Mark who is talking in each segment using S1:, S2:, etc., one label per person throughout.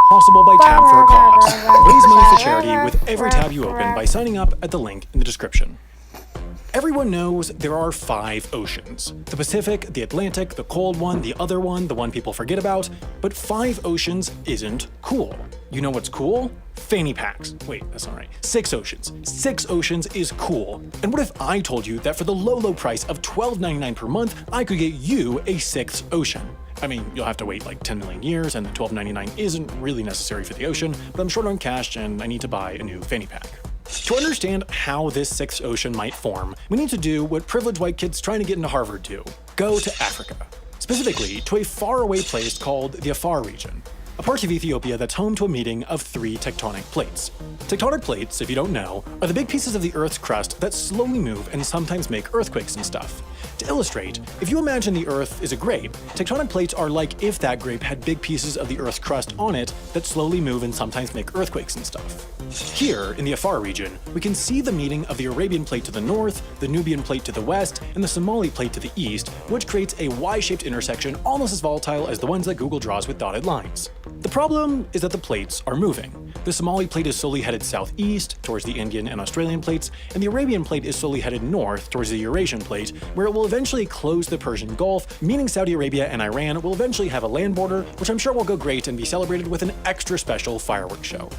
S1: possible by Tab for a Cause. Raise money for charity with every tab you open by signing up at the link in the description. Everyone knows there are 5 oceans. The Pacific, the Atlantic, the cold one, the other one, the one people forget about. But 5 oceans isn't cool. You know what's cool? Fanny packs. Wait, that's not right. 6 oceans. 6 oceans is cool. And what if I told you that for the low price of $12.99 per month, I could get you a 6th ocean? I mean, you'll have to wait like 10 million years, and the $12.99 isn't really necessary for the ocean, but I'm short on cash and I need to buy a new fanny pack. To understand how this 6th ocean might form, we need to do what privileged white kids trying to get into Harvard do: go to Africa. Specifically, to a faraway place called the Afar region, a part of Ethiopia that's home to a meeting of 3 tectonic plates. Tectonic plates, if you don't know, are the big pieces of the Earth's crust that slowly move and sometimes make earthquakes and stuff. To illustrate, if you imagine the Earth is a grape, tectonic plates are like if that grape had big pieces of the Earth's crust on it that slowly move and sometimes make earthquakes and stuff. Here, in the Afar region, we can see the meeting of the Arabian plate to the north, the Nubian plate to the west, and the Somali plate to the east, which creates a Y-shaped intersection almost as volatile as the ones that Google draws with dotted lines. The problem is that the plates are moving. The Somali plate is slowly headed southeast, towards the Indian and Australian plates, and the Arabian plate is slowly headed north, towards the Eurasian plate, where it will eventually close the Persian Gulf, meaning Saudi Arabia and Iran will eventually have a land border, which I'm sure will go great and be celebrated with an extra special fireworks show.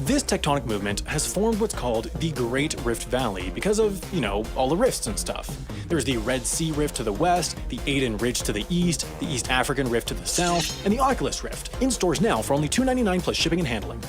S1: This tectonic movement has formed what's called the Great Rift Valley because of, all the rifts and stuff. There's the Red Sea Rift to the west, the Aden Ridge to the east, the East African Rift to the south, and the Oculus Rift, in stores now for only $2.99 plus shipping and handling.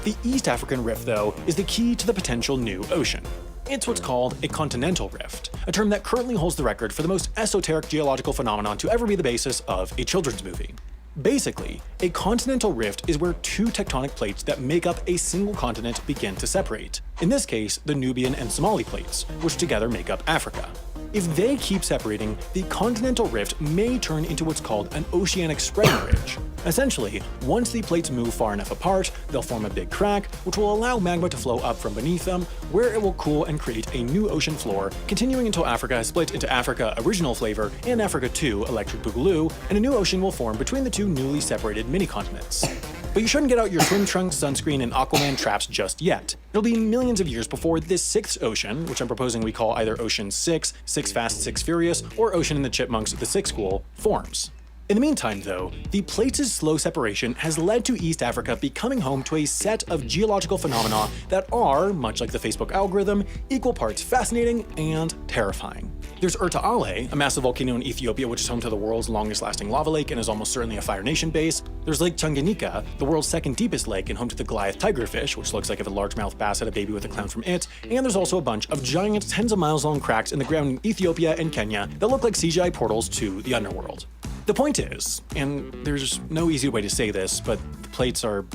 S1: The East African Rift, though, is the key to the potential new ocean. It's what's called a continental rift, a term that currently holds the record for the most esoteric geological phenomenon to ever be the basis of a children's movie. Basically, a continental rift is where 2 tectonic plates that make up a single continent begin to separate. In this case, the Nubian and Somali plates, which together make up Africa. If they keep separating, the continental rift may turn into what's called an oceanic spreading ridge. Essentially, once the plates move far enough apart, they'll form a big crack, which will allow magma to flow up from beneath them, where it will cool and create a new ocean floor, continuing until Africa has split into Africa Original Flavor and Africa 2 Electric Boogaloo, and a new ocean will form between the 2 newly separated mini-continents. But you shouldn't get out your swim trunks, sunscreen, and Aquaman traps just yet. It'll be millions of years before this 6th ocean, which I'm proposing we call either Ocean 6, 6 Fast, 6 Furious, or Ocean in the Chipmunks, the 6th School, forms. In the meantime, though, the plates' slow separation has led to East Africa becoming home to a set of geological phenomena that are, much like the Facebook algorithm, equal parts fascinating and terrifying. There's Erta Ale, a massive volcano in Ethiopia which is home to the world's longest-lasting lava lake and is almost certainly a Fire Nation base. There's Lake Tanganyika, the world's 2nd deepest lake and home to the Goliath tigerfish, which looks like if a largemouth bass had a baby with a clown from it. And there's also a bunch of giant, tens of miles long cracks in the ground in Ethiopia and Kenya that look like CGI portals to the underworld. The point is, and there's no easy way to say this, but the plates are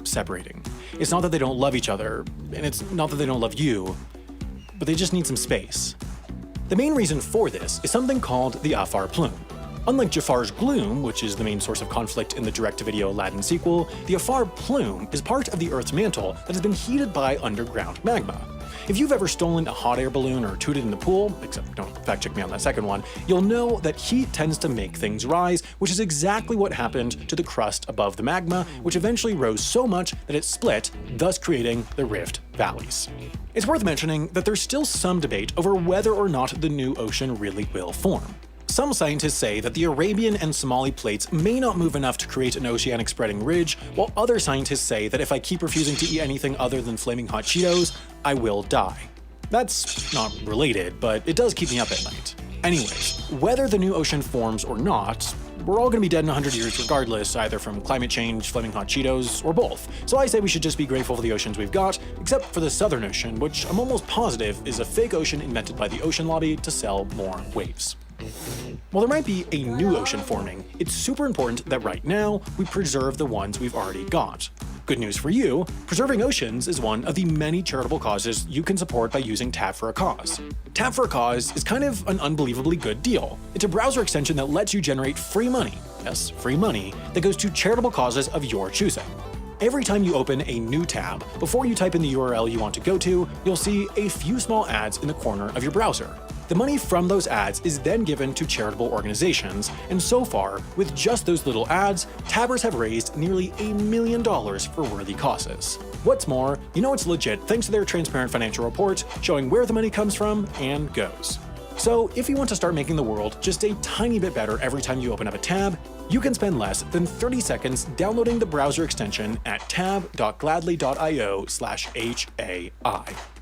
S1: separating. It's not that they don't love each other, and it's not that they don't love you, but they just need some space. The main reason for this is something called the Afar Plume. Unlike Jafar's Gloom, which is the main source of conflict in the direct-to-video Aladdin sequel, the Afar Plume is part of the Earth's mantle that has been heated by underground magma. If you've ever stolen a hot air balloon or tooted in the pool, except don't fact check me on that second one, you'll know that heat tends to make things rise, which is exactly what happened to the crust above the magma, which eventually rose so much that it split, thus creating the rift valleys. It's worth mentioning that there's still some debate over whether or not the new ocean really will form. Some scientists say that the Arabian and Somali plates may not move enough to create an oceanic spreading ridge, while other scientists say that if I keep refusing to eat anything other than flaming hot Cheetos, I will die. That's not related, but it does keep me up at night. Anyways, whether the new ocean forms or not, we're all gonna be dead in 100 years regardless, either from climate change, flaming hot Cheetos, or both. So I say we should just be grateful for the oceans we've got, except for the Southern Ocean, which I'm almost positive is a fake ocean invented by the ocean lobby to sell more waves. While there might be a new ocean forming, it's super important that right now we preserve the ones we've already got. Good news for you, preserving oceans is one of the many charitable causes you can support by using Tab for a Cause. Tab for a Cause is kind of an unbelievably good deal. It's a browser extension that lets you generate free money, yes, free money, that goes to charitable causes of your choosing. Every time you open a new tab, before you type in the URL you want to go to, you'll see a few small ads in the corner of your browser. The money from those ads is then given to charitable organizations, and so far, with just those little ads, Tabbers have raised nearly $1 million for worthy causes. What's more, you know it's legit thanks to their transparent financial report showing where the money comes from and goes. So if you want to start making the world just a tiny bit better every time you open up a tab, you can spend less than 30 seconds downloading the browser extension at tab.gladly.io/HAI.